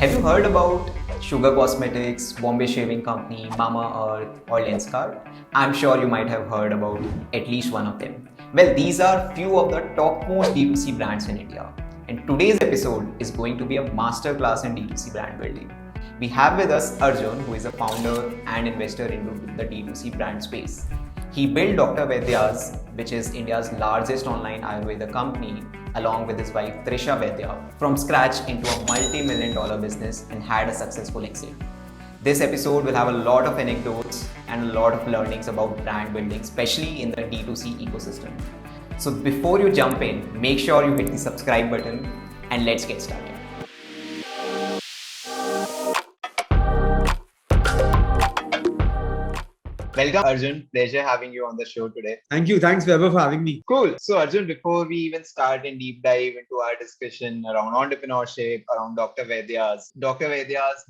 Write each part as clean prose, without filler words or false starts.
Have you heard about Sugar Cosmetics, Bombay Shaving Company, Mama Earth, or Lenskart? I'm sure you might have heard about at least one of them. Well, these are few of the topmost D2C brands in India. And today's episode is going to be a masterclass in D2C brand building. We have with us Arjun, who is a founder and investor into the D2C brand space. He built Dr. Vaidya's, which is India's largest online Ayurveda company, along with his wife Trisha Vaidya, from scratch into a multi-million-dollar business and had a successful exit. This episode will have a lot of anecdotes and a lot of learnings about brand building, especially in the D2C ecosystem. So before you jump in, make sure you hit the subscribe button and let's get started. Welcome, Arjun. Pleasure having you on the show today. Thank you. Thanks, Vaibhav, for having me. Cool. So, Arjun, before we even start and deep dive into our discussion around entrepreneurship, around Dr. Vaidya's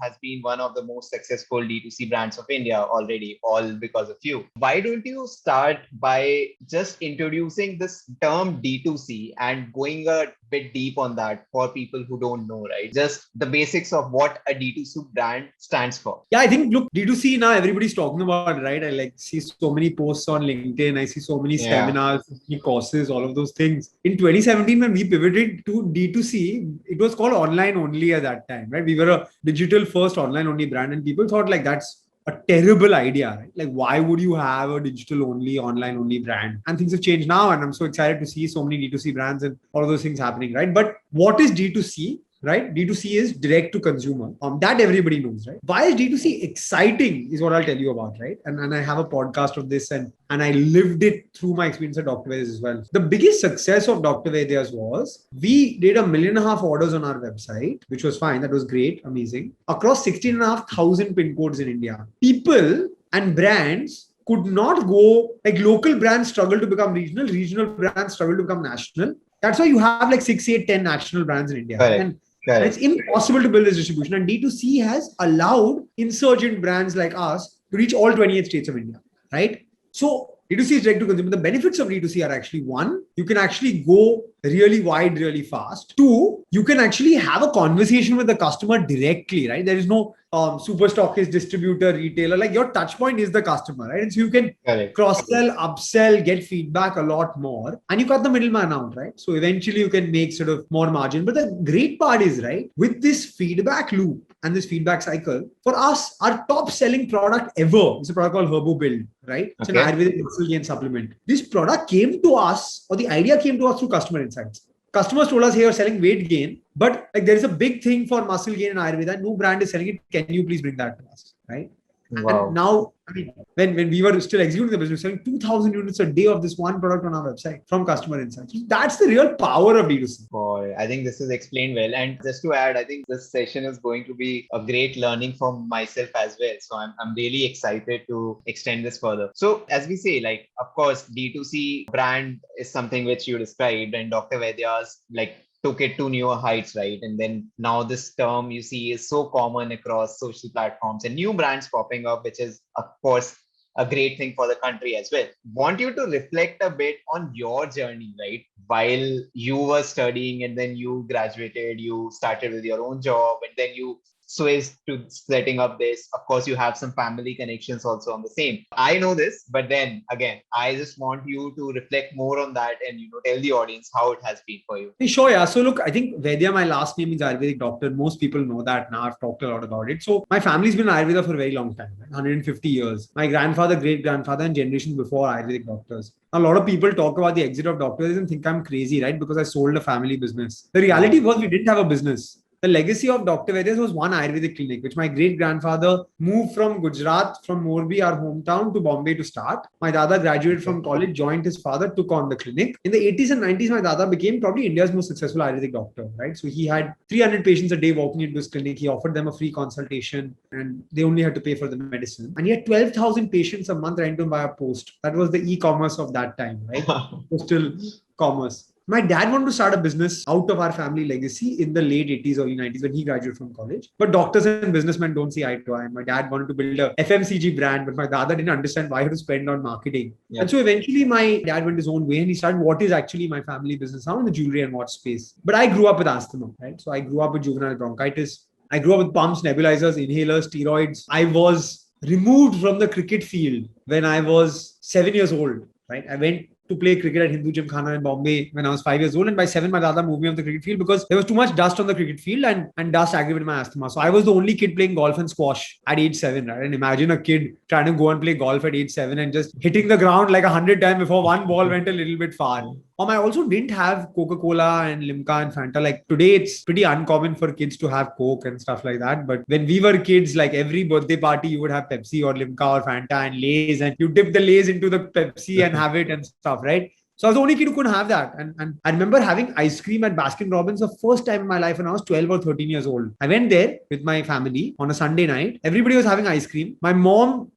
has been one of the most successful D2C brands of India already, all because of you. Why don't you start by just introducing this term D2C and going a bit deep on that for people who don't know, right? Just the basics of what a D2C brand stands for. Yeah, I think, look, D2C now everybody's talking about it, right? I see so many posts on LinkedIn. I see so many seminars, so many courses, all of those things. In 2017, when we pivoted to D2C, it was called online only at that time, right? We were a digital first online only brand and people thought like that's a terrible idea, right? Like, why would you have a digital only, online only brand? And things have changed now. And I'm so excited to see so many D2C brands and all of those things happening, right? But what is D2C? Right? D2C is direct to consumer. That everybody knows, right? Why is D2C exciting is what I'll tell you about, right? And I have a podcast of this and I lived it through my experience at Dr. Vaidya's as well. The biggest success of Dr. Vaidya's was we did 1.5 million orders on our website, which was fine. That was great. Amazing. Across 16,500 pin codes in India. People and brands could not go, like local brands struggle to become regional brands struggle to become national. That's why you have like 6, 8, 10 national brands in India. Correct. And it's impossible to build this distribution. And D2C has allowed insurgent brands like us to reach all 28 states of India, right? So D2C is direct to consumer. The benefits of D2C are actually, one, you can actually go really wide, really fast. Two, you can actually have a conversation with the customer directly, right? There is no super stockist, distributor, retailer. Like your touch point is the customer, right? And so you can cross-sell, upsell, get feedback a lot more. And you cut the middleman out, right? So eventually you can make sort of more margin. But the great part is, right, with this feedback loop and this feedback cycle, for us, our top selling product ever is a product called Herbo Build, right? It's an Ayurvedic muscle gain supplement. This product came to us, or the idea came to us through customer insights. Customers told us, hey, you're selling weight gain, but like there is a big thing for muscle gain in Ayurveda. No brand is selling it. Can you please bring that to us, right? Wow. And now, I mean, when we were still executing the business, selling 2,000 units a day of this one product on our website from customer insights. That's the real power of D2C. Boy, I think this is explained well. And just to add, I think this session is going to be a great learning for myself as well. So I'm really excited to extend this further. So as we say, like, of course, D2C brand is something which you described, and Dr. Vaidya's like took it to newer heights, right? And then now this term you see is so common across social platforms and new brands popping up, which is of course a great thing for the country as well. Want you to reflect a bit on your journey, right? While you were studying and then you graduated, you started with your own job and then you switched to setting up this. Of course, you have some family connections also on the same. I know this, but then again, I just want you to reflect more on that and, tell the audience how it has been for you. Sure, yeah. So look, I think Vaidya, my last name is Ayurvedic doctor. Most people know that now. I've talked a lot about it. So my family's been Ayurveda for a very long time, right? 150 years. My grandfather, great-grandfather and generation before Ayurvedic doctors. A lot of people talk about the exit of doctors and think I'm crazy, right? Because I sold a family business. The reality was we didn't have a business. The legacy of Dr. Vaidya's was one Ayurvedic clinic, which my great-grandfather moved from Gujarat, from Morbi, our hometown, to Bombay to start. My dada graduated from college, joined his father, took on the clinic. In the 80s and 90s, my dada became probably India's most successful Ayurvedic doctor, right? So he had 300 patients a day walking into his clinic. He offered them a free consultation and they only had to pay for the medicine. And he had 12,000 patients a month writing to him via post. That was the e-commerce of that time, right? Postal commerce. My dad wanted to start a business out of our family legacy in the late 80s, early 90s when he graduated from college. But doctors and businessmen don't see eye to eye. My dad wanted to build a FMCG brand, but my dada didn't understand why he had to spend on marketing. Yeah. And so eventually my dad went his own way and he started what is actually my family business now in the jewelry and watch space. But I grew up with asthma, right? So I grew up with juvenile bronchitis. I grew up with pumps, nebulizers, inhalers, steroids. I was removed from the cricket field when I was 7 years old, right? I went to play cricket at Hindu Gymkhana in Bombay when I was 5 years old. And by 7, my dada moved me off the cricket field because there was too much dust on the cricket field and dust aggravated my asthma. So I was the only kid playing golf and squash at age 7, right? And imagine a kid trying to go and play golf at age 7 and just hitting the ground like 100 times before one ball went a little bit far. I also didn't have Coca-Cola and Limca and Fanta. Like today, it's pretty uncommon for kids to have Coke and stuff like that. But when we were kids, like every birthday party, you would have Pepsi or Limca or Fanta and Lay's, and you dip the Lay's into the Pepsi and have it and stuff, right? So I was the only kid who couldn't have that. And I remember having ice cream at Baskin Robbins the first time in my life when I was 12 or 13 years old. I went there with my family on a Sunday night. Everybody was having ice cream. My mom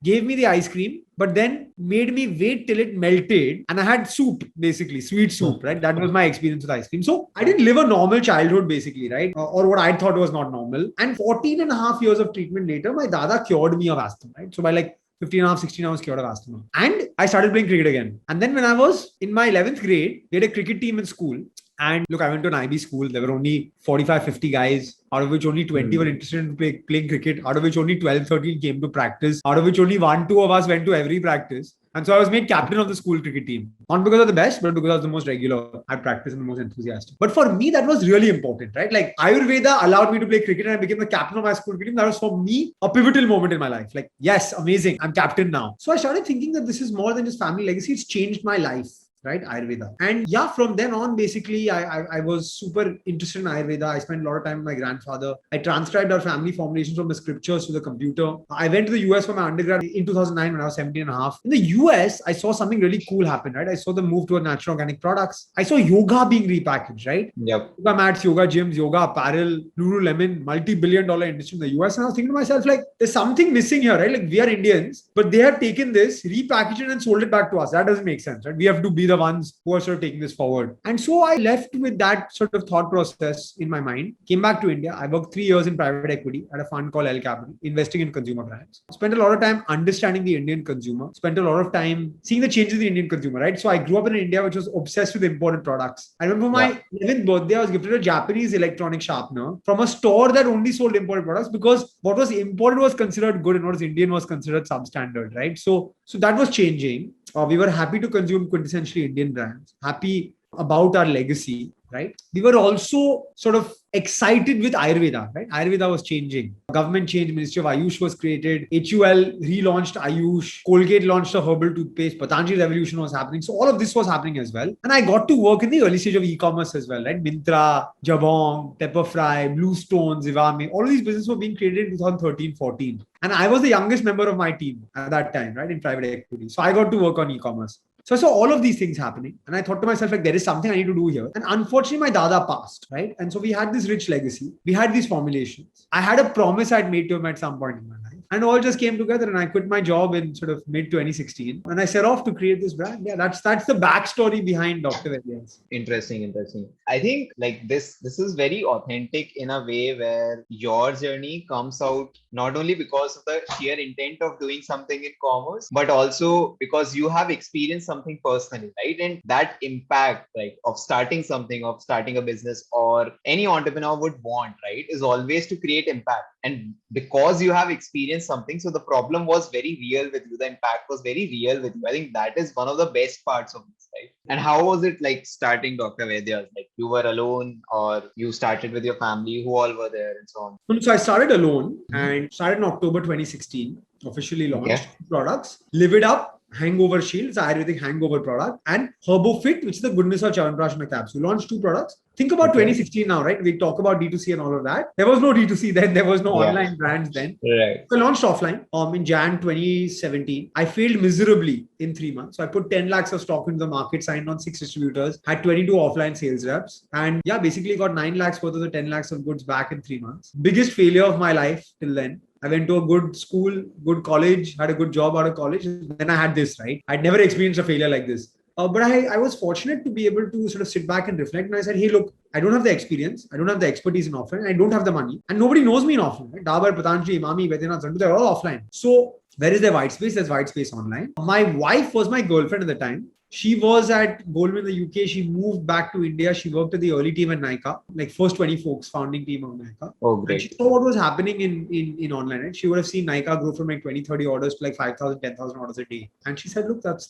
gave me the ice cream, but then made me wait till it melted. And I had soup, basically, sweet soup, right? That was my experience with ice cream. So I didn't live a normal childhood, basically, right? Or what I thought was not normal. And 14 and a half years of treatment later, my dada cured me of asthma, right? So by like 15 and a half, 16, I was cured of asthma. And I started playing cricket again. And then when I was in my 11th grade, we had a cricket team in school. And look, I went to an IB school. There were only 45, 50 guys, out of which only 20 were interested in playing cricket, out of which only 12, 13 came to practice, out of which only 1, 2 of us went to every practice. And so I was made captain of the school cricket team. Not because I was the best, but because I was the most regular at practice and the most enthusiastic. But for me, that was really important, right? Like Ayurveda allowed me to play cricket and I became the captain of my school cricket team. That was for me a pivotal moment in my life. Like, yes, amazing. I'm captain now. So I started thinking that this is more than just family legacy. It's changed my life. Right? Ayurveda. And yeah, from then on, basically, I was super interested in Ayurveda. I spent a lot of time with my grandfather. I transcribed our family formulations from the scriptures to the computer. I went to the US for my undergrad in 2009 when I was 17 and a half. In the US, I saw something really cool happen, right? I saw the move toward natural organic products. I saw yoga being repackaged, right? Yep. Yoga mats, yoga gyms, yoga apparel, Lululemon, multi-billion-dollar industry in the US. And I was thinking to myself, like, there's something missing here, right? Like, we are Indians, but they have taken this, repackaged it and sold it back to us. That doesn't make sense, right? We have to be the ones who are sort of taking this forward. And so I left with that sort of thought process in my mind, came back to India. I worked 3 years in private equity at a fund called L Capital, investing in consumer brands. Spent a lot of time understanding the Indian consumer, spent a lot of time seeing the changes in the Indian consumer, right? So I grew up in India, which was obsessed with imported products. I remember my 11th birthday, I was gifted a Japanese electronic sharpener from a store that only sold imported products because what was imported was considered good and what was Indian was considered substandard, right? So that was changing. We were happy to consume quintessentially Indian brands, happy about our legacy, right? We were also sort of excited with Ayurveda, right? Ayurveda was changing. Government changed, Ministry of Ayush was created, HUL relaunched Ayush, Colgate launched a herbal toothpaste, Patanjali revolution was happening. So all of this was happening as well. And I got to work in the early stage of e-commerce as well, right? Myntra, Jabong, Pepperfry, Bluestone, Zivame, all of these businesses were being created in 2013-14. And I was the youngest member of my team at that time, right? In private equity. So I got to work on e-commerce. So I saw all of these things happening. And I thought to myself, like, there is something I need to do here. And unfortunately, my dada passed, right? And so we had this rich legacy. We had these formulations. I had a promise I'd made to him at some point in my life. And all just came together and I quit my job in sort of mid 2016. And I set off to create this brand. Yeah, that's the backstory behind Dr. Vaidya's. Interesting. I think like this is very authentic in a way where your journey comes out not only because of the sheer intent of doing something in commerce, but also because you have experienced something personally, right? And that impact, like of starting something, of starting a business, or any entrepreneur would want, right, is always to create impact. And because you have experienced something, so the problem was very real with you. The impact was very real with you. I think that is one of the best parts of this, right? And how was it like starting Dr. Vaidya's? Like you were alone or you started with your family? Who all were there and so on? So I started alone and started in October 2016. Officially launched products. Live It Up Hangover Shield, it's an Ayurvedic hangover product, and Herbo Fit, which is the goodness of Chyawanprash in a capsule. We launched 2 products. Think about 2016 now, right? We talk about D2C and all of that. There was no D2C then. There was no online brands then. Right. So I launched offline in Jan 2017. I failed miserably in 3 months. So I put 10 lakhs of stock into the market, signed on 6 distributors, had 22 offline sales reps, and basically got 9 lakhs worth of the 10 lakhs of goods back in 3 months. Biggest failure of my life till then. I went to a good school, good college, had a good job out of college. Then I had this, right? I'd never experienced a failure like this. But I was fortunate to be able to sort of sit back and reflect. And I said, hey, look, I don't have the experience. I don't have the expertise in offline. I don't have the money. And nobody knows me in offline. Right? Dabur, Patanjali, Imami, Vaidyanath, Zandu, they're all offline. So where is there white space? There's white space online. My wife was my girlfriend at the time. She was at Goldman in the UK. She moved back to India. She worked at the early team at Nykaa, like first 20 folks, founding team of Nykaa. Oh, And she great. saw what was happening in online. Right? She would have seen Nykaa grow from like 20, 30 orders to like 5,000, 10,000 orders a day. And she said, look, that's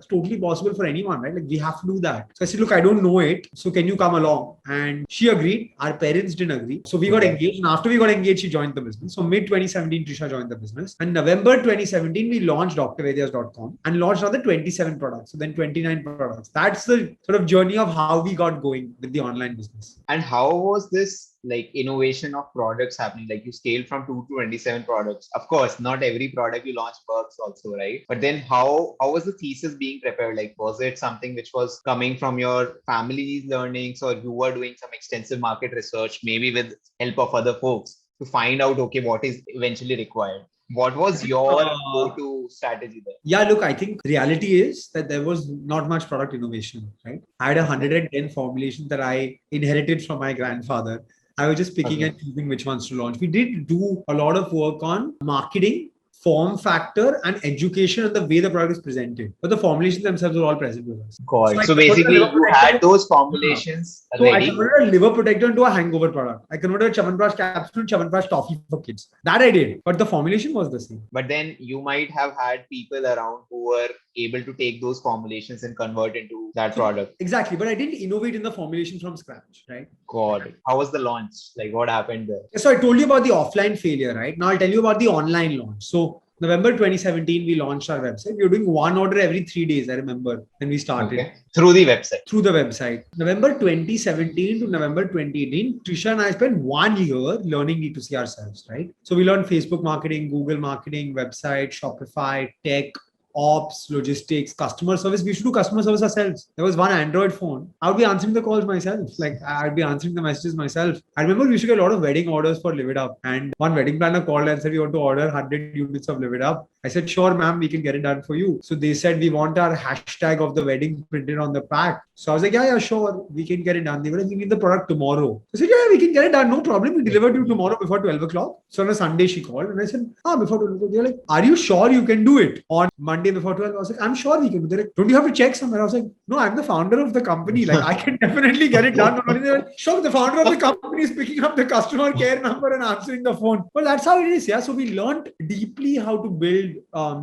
totally possible for anyone, right? Like we have to do that. So I said, look, I don't know it. So can you come along? And she agreed. Our parents didn't agree. So we got engaged. And after we got engaged, she joined the business. So mid 2017, Trisha joined the business. And November 2017, we launched drvaidyas.com and launched another 27 products. So then 29 products. That's the sort of journey of how we got going with the online business. And how was this like innovation of products happening? Like you scaled from 2 to 27 products. Of course, not every product you launch works also, right? But then how was the thesis being prepared? Like, was it something which was coming from your family's learnings, or you were doing some extensive market research, maybe with help of other folks to find out, okay, what is eventually required? What was your go-to strategy there? Yeah, look, I think reality is that there was not much product innovation, right? I had 110 formulations that I inherited from my grandfather. I was just picking and choosing which ones to launch. We did do a lot of work on marketing, form factor, and education and the way the product is presented. But the formulations themselves were all present with us. So basically, you had those formulations ready. I converted a liver protector into a hangover product. I converted a Chyawanprash capsule into Chyawanprash toffee for kids. That I did. But the formulation was the same. But then you might have had people around who were able to take those formulations and convert into that product. Exactly. But I didn't innovate in the formulation from scratch, right? Got it. How was the launch? Like what happened there? So I told you about the offline failure, right? Now I'll tell you about the online launch. So November 2017, we launched our website. We were doing one order every 3 days, I remember, when we started. Okay. Through the website? Through the website. November 2017 to November 2018, Trisha and I spent 1 year learning D2C ourselves, right? So we learned Facebook marketing, Google marketing, website, Shopify, tech, ops, logistics, customer service. We should do customer service ourselves. There was one Android phone. I would be answering the calls myself. Like I'd be answering the messages myself. I remember we used to get a lot of wedding orders for Live It Up. And one wedding planner called and said, we want to order 100 units of Live It Up. I said, sure, ma'am, we can get it done for you. So they said, we want our hashtag of the wedding printed on the pack. So I was like, yeah, sure, we can get it done. They were like, we need the product tomorrow. I said, yeah, we can get it done. No problem. We deliver to you tomorrow before 12 o'clock. So on a Sunday, she called and I said, before 12 o'clock. They're like, are you sure you can do it on Monday before 12? I was like, I'm sure we can do it. They're like, don't you have to check somewhere? I was like, no, I'm the founder of the company. Like, I can definitely get it done. They're like, sure, the founder of the company is picking up the customer care number and answering the phone. Well, that's how it is. Yeah. So we learned deeply how to build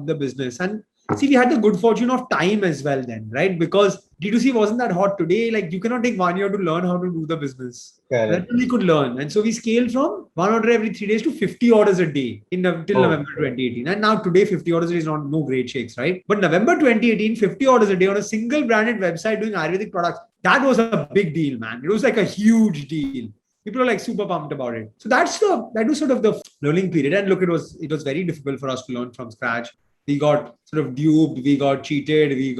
the business. And see, we had the good fortune of time as well then, right? Because D2C wasn't that hot today. Like you cannot take 1 year to learn how to do the business. Then we could learn. And so we scaled from 1 order every 3 days to 50 orders a day till November 2018. And now today 50 orders a day is not no great shakes, right? But November 2018, 50 orders a day on a single branded website doing Ayurvedic products, that was a big deal, man. It was like a huge deal. People are like super pumped about it. So that was sort of the learning period. And look, it was very difficult for us to learn from scratch. We got sort of duped, we got cheated, we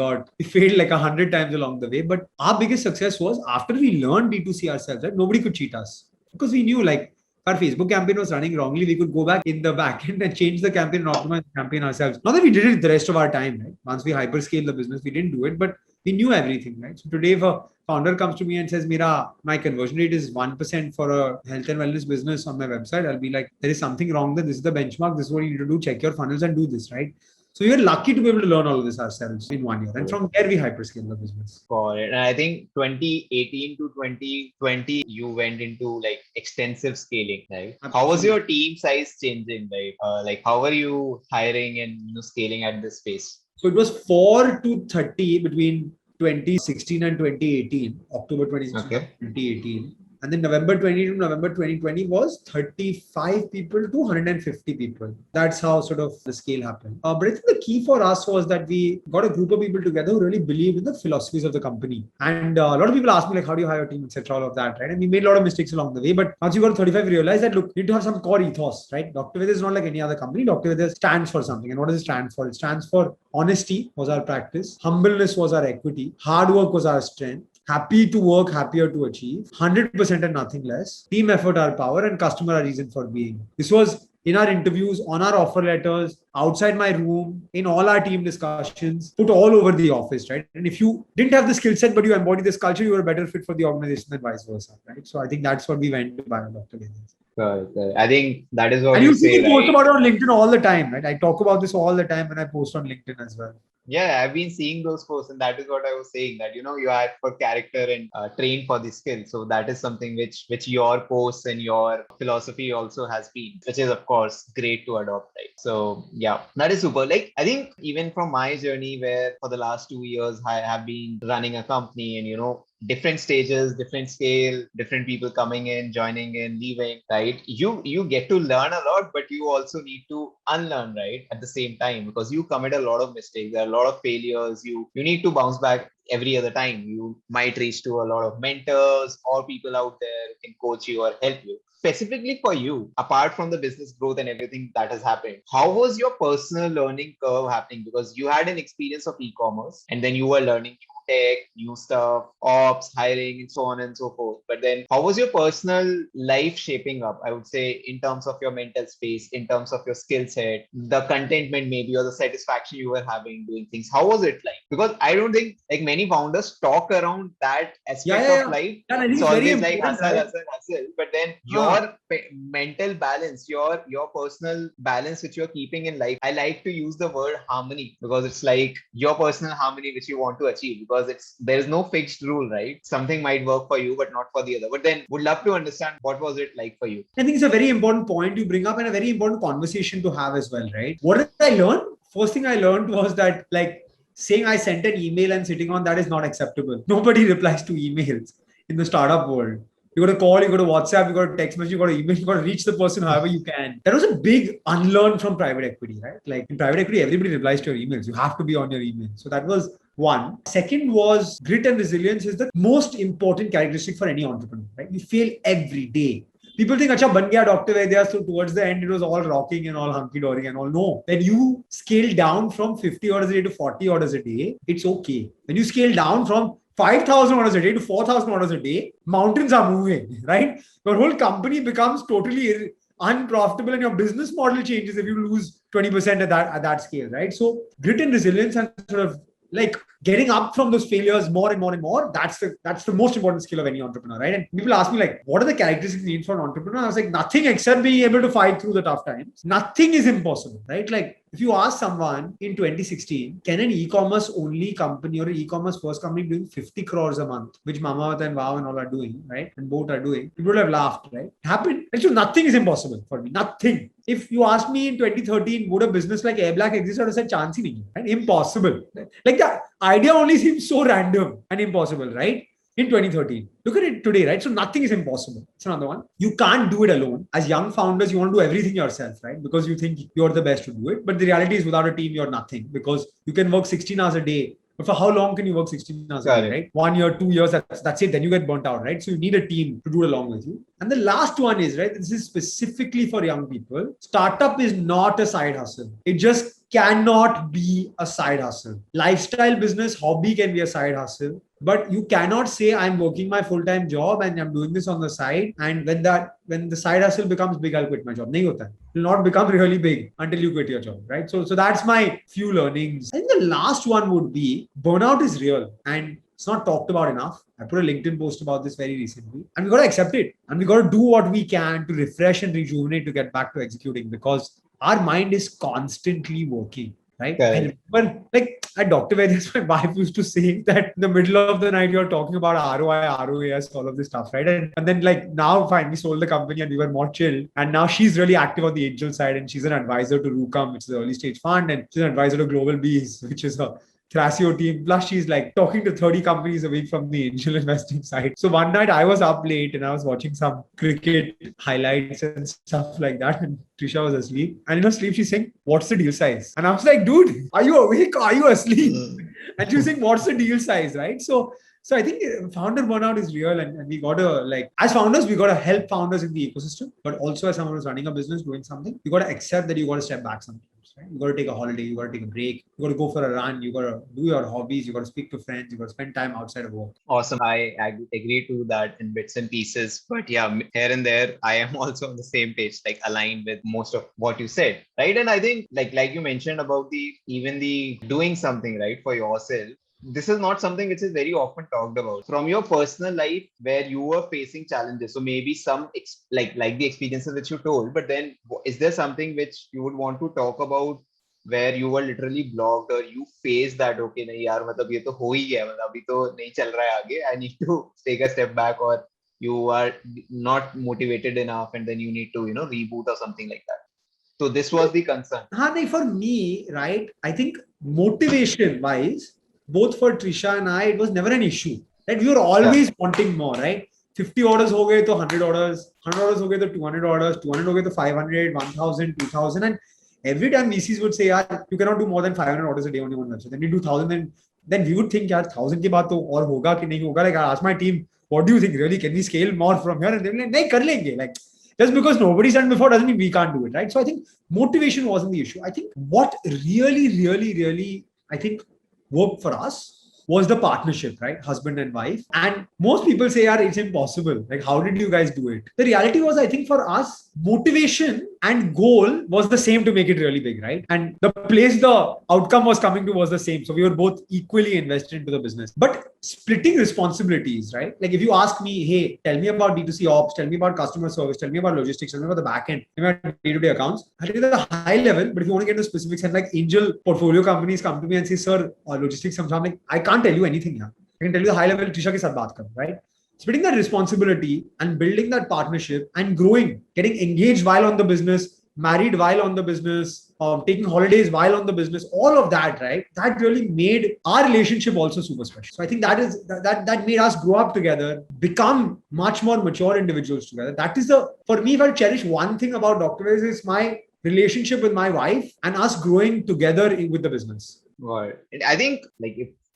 failed like 100 times along the way. But our biggest success was after we learned D2C ourselves, right? Nobody could cheat us because we knew like our Facebook campaign was running wrongly. We could go back in the backend and change the campaign and optimize the campaign ourselves. Not that we did it the rest of our time, right? Once we hyperscale the business, we didn't do it, but we knew everything, right? So today, if a founder comes to me and says, my conversion rate is 1% for a health and wellness business on my website, I'll be like, there is something wrong there. This is the benchmark. This is what you need to do. Check your funnels and do this, right? So we are lucky to be able to learn all of this ourselves in 1 year. And from there, we hyperscale the business. Got it. And I think 2018 to 2020, you went into like extensive scaling, right? Absolutely. How was your team size changing? Like how were you hiring and scaling at this pace? So it was 4 to 30 between 2016 and 2018, October 2016 and 2018. And then November 20 to November 2020 was 35 people to 150 people. That's how sort of the scale happened. But I think the key for us was that we got a group of people together who really believe in the philosophies of the company. And a lot of people ask me like, how do you hire a team, etc., all of that, right? And we made a lot of mistakes along the way. But once you got 35, we realized that, look, you need to have some core ethos, right? Dr. Vaidya is not like any other company. Dr. Vaidya stands for something. And what does it stand for? It stands for honesty was our practice. Humbleness was our equity. Hard work was our strength. Happy to work, happier to achieve, 100% and nothing less. Team effort, our power, and customer, our reason for being. This was in our interviews, on our offer letters, outside my room, in all our team discussions, put all over the office, right? And if you didn't have the skill set, but you embody this culture, you were a better fit for the organization than vice versa, right? So I think that's what we went to by Dr. Vaidya. I think that is what and you see me post right? about it on LinkedIn all the time, right? I talk about this all the time when I post on LinkedIn as well. Yeah, I've been seeing those posts, and that is what I was saying. That you are for character and trained for the skill. So that is something which your posts and your philosophy also has been, which is of course great to adopt, right? So yeah, that is super. Like I think even from my journey, where for the last 2 years I have been running a company, and different stages, different scale, different people coming in, joining in, leaving, right? You get to learn a lot, but you also need to unlearn, right? At the same time, because you commit a lot of mistakes, there are a lot of failures. You need to bounce back every other time. You might reach to a lot of mentors or people out there who can coach you or help you. Specifically for you, apart from the business growth and everything that has happened, how was your personal learning curve happening? Because you had an experience of e-commerce and then you were learning tech, new stuff, ops, hiring, and so on and so forth. But then, how was your personal life shaping up? I would say, in terms of your mental space, in terms of your skill set, the contentment, maybe, or the satisfaction you were having doing things. How was it like? Because I don't think like many founders talk around that Yeah, aspect yeah, of yeah. life. And I think It's it's very always like important, hustle, right? hustle, hustle. But then Huh. your mental balance, your personal balance which you're keeping in life, I like to use the word harmony, because it's like your personal harmony which you want to achieve, because there's no fixed rule, right? Something might work for you but not for the other. But then would love to understand what was it like for you. I think it's a very important point you bring up and a very important conversation to have as well, right? What did I learn? First thing I learned was that like saying I sent an email and sitting on that is not acceptable. Nobody replies to emails in the startup world. You got to call, you got to WhatsApp, you got to text message, you got to email, you got to reach the person however you can. That was a big unlearn from private equity, right? Like in private equity, everybody replies to your emails. You have to be on your email. So that was one. Second was grit and resilience is the most important characteristic for any entrepreneur, right? You fail every day. People think, acha, ban gaya Dr. Vaidya. So towards the end, it was all rocking and all hunky dory and all. No. When you scale down from 50 orders a day to 40 orders a day, it's okay. When you scale down from 5,000 orders a day to 4,000 orders a day, mountains are moving, right? Your whole company becomes totally unprofitable and your business model changes if you lose 20% at that scale, right? So grit and resilience and sort of like getting up from those failures more and more and more, that's the most important skill of any entrepreneur, right? And people ask me like, what are the characteristics you need for an entrepreneur? I was like, nothing except being able to fight through the tough times. Nothing is impossible, right? Like if you ask someone in 2016, can an e-commerce only company or an e-commerce first company doing 50 crores a month, which Mamavat and Wow and all are doing, right? And both are doing, people would have laughed, right? It happened. And so nothing is impossible for me. Nothing. If you asked me in 2013, would a business like Airblack exist? I would have said chance hi nahi, right? Impossible. Like the idea only seems so random and impossible, right? In 2013. Look at it today, right? So nothing is impossible. It's another one. You can't do it alone. As young founders, you want to do everything yourself, right? Because you think you're the best to do it. But the reality is without a team, you're nothing, because you can work 16 hours a day. But for how long can you work 16 hours a day, Correct. right? 1 year, 2 years, that's it. Then you get burnt out, right? So you need a team to do it along with you. And the last one is, right, this is specifically for young people. Startup is not a side hustle. It just cannot be a side hustle. Lifestyle business, hobby can be a side hustle. But you cannot say I'm working my full-time job and I'm doing this on the side. And when the side hustle becomes big, I'll quit my job. Nahi hota. It will not become really big until you quit your job, right? So that's my few learnings. I think the last one would be burnout is real and it's not talked about enough. I put a LinkedIn post about this very recently, and we got to accept it, and we got to do what we can to refresh and rejuvenate to get back to executing, because our mind is constantly working. Right? I Correct. remember, like at Dr. Vaidya's, my wife used to say that in the middle of the night you're talking about ROI, ROAS, all of this stuff, right? And then like now, fine, we sold the company and we were more chill. And now she's really active on the angel side, and she's an advisor to Rucam, which is an early stage fund, and she's an advisor to Global Bees, which is a Thrasio team. Plus, she's like talking to 30 companies a week from the angel investing side. So one night I was up late and I was watching some cricket highlights and stuff like that. And Trisha was asleep. And in her sleep, she's saying, "What's the deal size?" And I was like, "Dude, are you awake? Or are you asleep?" And she was saying, "What's the deal size?" Right? So I think founder burnout is real, and we got to, like, as founders, we got to help founders in the ecosystem, but also as someone who's running a business, doing something, you got to accept that you got to step back sometimes. Right? You got to take a holiday, you got to take a break, you got to go for a run, you got to do your hobbies, you got to speak to friends, you got to spend time outside of work. Awesome. I agree to that in bits and pieces. But yeah, here and there, I am also on the same page, like aligned with most of what you said. Right. And I think like you mentioned about the doing something right for yourself. This is not something which is very often talked about from your personal life where you were facing challenges. So maybe some like the experiences which you told, but then is there something which you would want to talk about where you were literally blocked or you faced that, okay, nahi yaar, matlab ye to ho hi gaya, matlab abhi to nahi chal raha hai aage, I need to take a step back, or you are not motivated enough and then you need to, reboot or something like that. So this was the concern. For me, right, I think motivation wise, both for Trisha and I, it was never an issue. Right? We were always wanting more, right? 50 orders ho gaye to 100 orders, 100 orders ho gaye to 200 orders, 200 ho gaye to 500, 1000, 2000. And every time VCs would say, yaar, you cannot do more than 500 orders a day on your own website. Then you do 1000, then we would think, yaar, 1000 ke baad to aur hoga ki nahi hoga. Like, I asked my team, what do you think? Really? Can we scale more from here? And they're like, nahi, kar lenge. Like, just because nobody's done before doesn't mean we can't do it, right? So I think motivation wasn't the issue. I think what really, I think worked for us was the partnership, right? Husband and wife. And most people say, yeah, it's impossible. Like, how did you guys do it? The reality was, I think for us, motivation and goal was the same to make it really big, right? And the place the outcome was coming to was the same. So we were both equally invested into the business. But splitting responsibilities, right? Like if you ask me, hey, tell me about D2C ops, tell me about customer service, tell me about logistics, tell me about the backend, tell me about day-to-day accounts. I'll tell you the high level, but if you want to get into specifics, and like angel portfolio companies come to me and say, sir, logistics, I'm like, I can't tell you anything here. I can tell you the high level, Trisha ke saath baat karo, right? Splitting that responsibility and building that partnership and growing, getting engaged while on the business, married while on the business, taking holidays while on the business, all of that, right? That really made our relationship also super special. So I think that made us grow up together, become much more mature individuals together. That is for me, if I cherish one thing about Dr. Vaidya, is my relationship with my wife and us growing together with the business. Right. And I think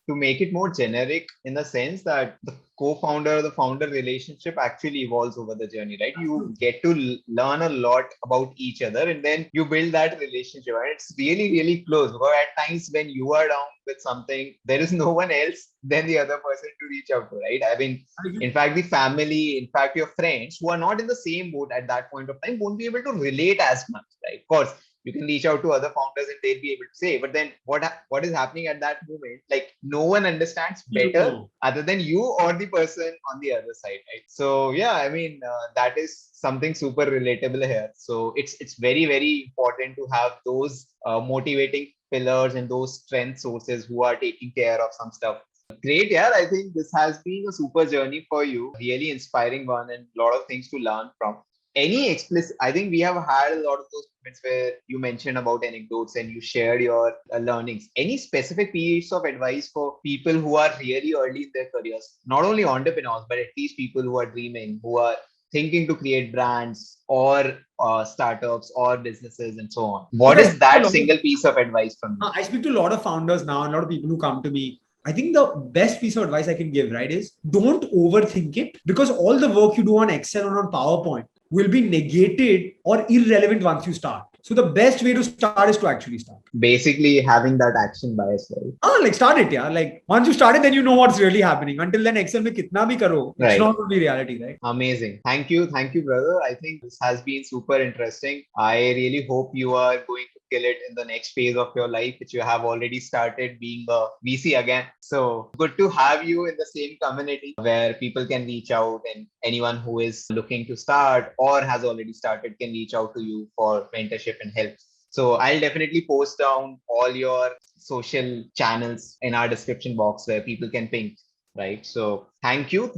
to make it more generic in the sense that the co-founder, the founder relationship actually evolves over the journey, right? You get to learn a lot about each other and then you build that relationship. And it's really, really close, because at times when you are down with something, there is no one else than the other person to reach out to, right? I mean, in fact, the family, in fact, your friends who are not in the same boat at that point of time won't be able to relate as much, right? Of course, you can reach out to other founders and they'll be able to say, but then what is happening at that moment? Like no one understands better other than you or the person on the other side, right? So yeah, I mean, that is something super relatable here. So it's very, very important to have those motivating pillars and those strength sources who are taking care of some stuff. Great, yeah. I think this has been a super journey for you, really inspiring one, and a lot of things to learn from. Any explicit, I think we have had a lot of those moments where you mentioned about anecdotes and you shared your learnings. Any specific piece of advice for people who are really early in their careers, not only entrepreneurs, but at least people who are dreaming, who are thinking to create brands or startups or businesses and so on? What is that single piece of advice from you? I speak to a lot of founders now, and a lot of people who come to me. I think the best piece of advice I can give, right, is don't overthink it, because all the work you do on Excel or on PowerPoint will be negated or irrelevant once you start. So the best way to start is to actually start. Basically having that action bias, right? Like start it, yeah. Like once you start it, then you know what's really happening. Until then, Excel mein kitna bhi karo, it's not going to be reality, right? Amazing. Thank you, brother. I think this has been super interesting. I really hope you are going to kill it in the next phase of your life, which you have already started, being a VC again. So good to have you in the same community where people can reach out, and anyone who is looking to start or has already started can reach out to you for mentorship and help. So I'll definitely post down all your social channels in our description box where people can ping. Right. So thank you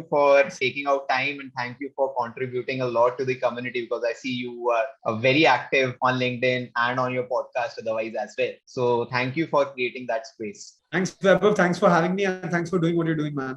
for taking out time, and thank you for contributing a lot to the community, because I see you are very active on LinkedIn and on your podcast otherwise as well. So thank you for creating that space. Thanks, Vaibhav. Thanks for having me, and thanks for doing what you're doing, man.